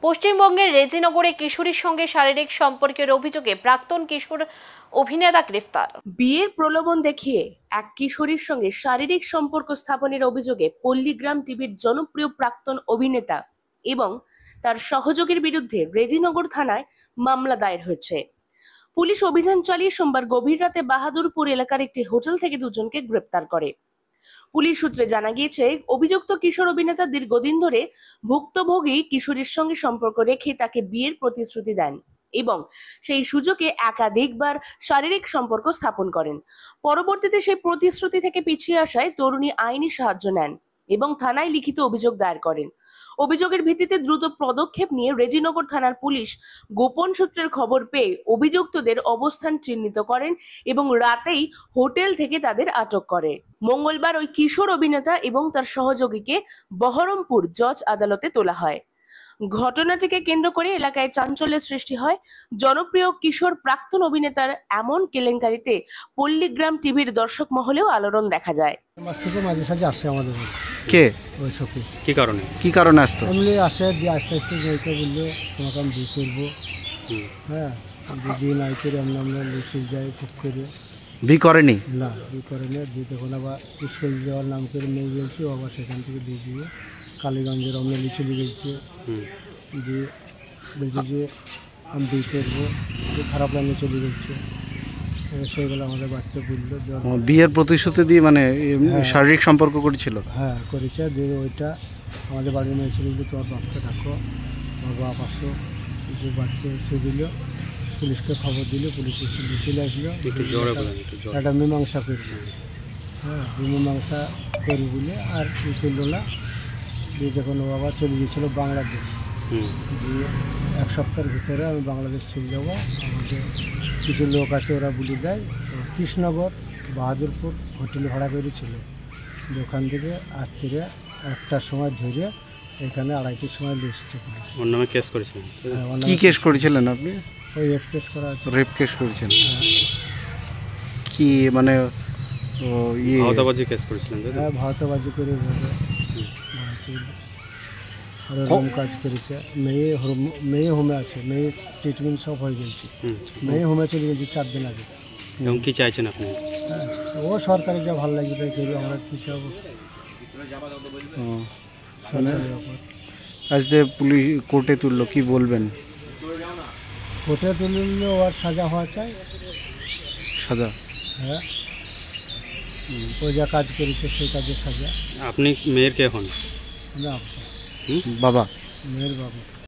পশ্চিমবঙ্গের রেজিনগরে কিশোরীর সঙ্গে শারীরিক সম্পর্কের অভিযোগে প্রাক্তন কিশোর অভিনেতা গ্রেফতার। বিয়ের প্রলোভন দেখিয়ে এক কিশোরীর সঙ্গে শারীরিক সম্পর্ক স্থাপনের অভিযোগে পল্লীগ্রাম টিভির জনপ্রিয় প্রাক্তন অভিনেতা এবং তার সহযোগীর বিরুদ্ধে রেজিনগর থানায় মামলা দায়ের হয়েছে। পুলিশ অভিযান চালিয়ে সোমবার গভীর রাতে বাহাদুরপুর এলাকার একটি হোটেল থেকে দুজনকে গ্রেপ্তার করে। পুলিশ সূত্রে জানা গিয়েছে, অভিযুক্ত কিশোর অভিনেতা দীর্ঘদিন ধরে ভুক্তভোগী কিশোরীর সঙ্গে সম্পর্ক রেখে তাকে বিয়ের প্রতিশ্রুতি দেন এবং সেই সুযোগে একাধিকবার শারীরিক সম্পর্ক স্থাপন করেন। পরবর্তীতে সেই প্রতিশ্রুতি থেকে পিছিয়ে আসায় তরুণী আইনি সাহায্য নেন এবং থানায় লিখিত অভিযোগ দায়ের করেন। অভিযোগের ভিত্তিতে দ্রুত পদক্ষেপ নিয়ে রেজিনগর থানার পুলিশ গোপন সূত্রের খবর পেয়ে অভিযুক্তদের অবস্থান চিহ্নিত করেন এবং রাতেই হোটেল থেকে তাদের আটক করে। মঙ্গলবার ওই কিশোর অভিনেতা এবং তার সহযোগীকে বহরমপুর জজ আদালতে তোলা হয়। ঘটনাটিকে কেন্দ্র করে এলাকায় চাঞ্চল্যের সৃষ্টি হয়। জনপ্রিয় কিশোর প্রাক্তন অভিনেতার এমন কেলেঙ্কারিতে পল্লীগ্রাম টিভির দর্শক মহলেও আলোড়ন দেখা যায়। মাঝে সাঝে আসে আমাদের কে ওই সখী কি কারণে আসতো? এমনি আসে দিয়ে আস্তে আস্তে যেতে বললো তোমাকে আমি বিয়ে করবো। হ্যাঁ, বিয়ে নাই করে আমরা লিচে যাই খুব করে বি করেনি? না, বিয়ে করে না। দিয়ে তখন আবার স্কুল যাওয়ার নাম করে নিয়ে গেছি, আবার সেখান থেকে দিয়ে দিয়ে কালীগঞ্জের আমরা লিচে নিয়ে গেছি। দিয়ে বলছে যে আমি বিয়ে করবো, খারাপ লাগে চলে গেছে। সেগুলো আমাদের বাড়িতে বললো বিয়ের প্রতিশ্রুতি দিয়ে, মানে শারীরিক সম্পর্ক করেছিল। হ্যাঁ, করেছে। দিয়ে ওইটা আমাদের বাড়ির মেয়ে ছিল যে তোমার বাপকে ডাকো, তোমার বাপ আসো। যে বাড়িতে ছেড়ে দিল, পুলিশকে খবর দিল, পুলিশ চলে আসলো। একটা মীমাংসা করবো। হ্যাঁ, মীমাংসা করি বলে আর ই করলো না। দিয়ে যখন ও বাবা চলে গিয়েছিলো বাংলাদেশ, দিয়ে এক সপ্তাহের ভিতরে আমি বাংলাদেশ চলে যাবো। আমাদের কিছু লোক আছে, ওরা বলে দেয় কৃষ্ণনগর বাহাদুরপুর হোটেল ভাড়া করেছিল। ওখান থেকে রাত্রিরে 1টার সময় ধরে এখানে 2:30টার সময় এসেছে পুলিশ। ওর নামে কেস করেছিলেন? কি কেস করেছিলেন আপনি? ওই রেপ কেস করা আছে। রেপ কেস করেছেন? কি মানে ভাওতাবাজি কেস করেছিলেন? হ্যাঁ, ভাওতাবাজি করে আর রুম কাজ করেছে। মেয়ে হোমে আছে, মেয়ে ট্রিটমেন্ট সব হয়ে গেছে। মেয়ে হোমে চলে গেছে 4 দিন আগে। এবং কি চাইছেন আপনি? হ্যাঁ, ও সরকারি যা ভালো লাগবে তাই করবে, আমরা কিছু হবো। আজ যে পুলিশ কোর্টে তুললো, কি বলবেন? কোর্টে তুললে ওর সাজা হওয়া চাই। সাজা? হ্যাঁ, ও যা কাজ করেছে সেই কাজের সাজা। আপনি মেয়ের কে হন? না, বাবা। মেয়ের বাবা।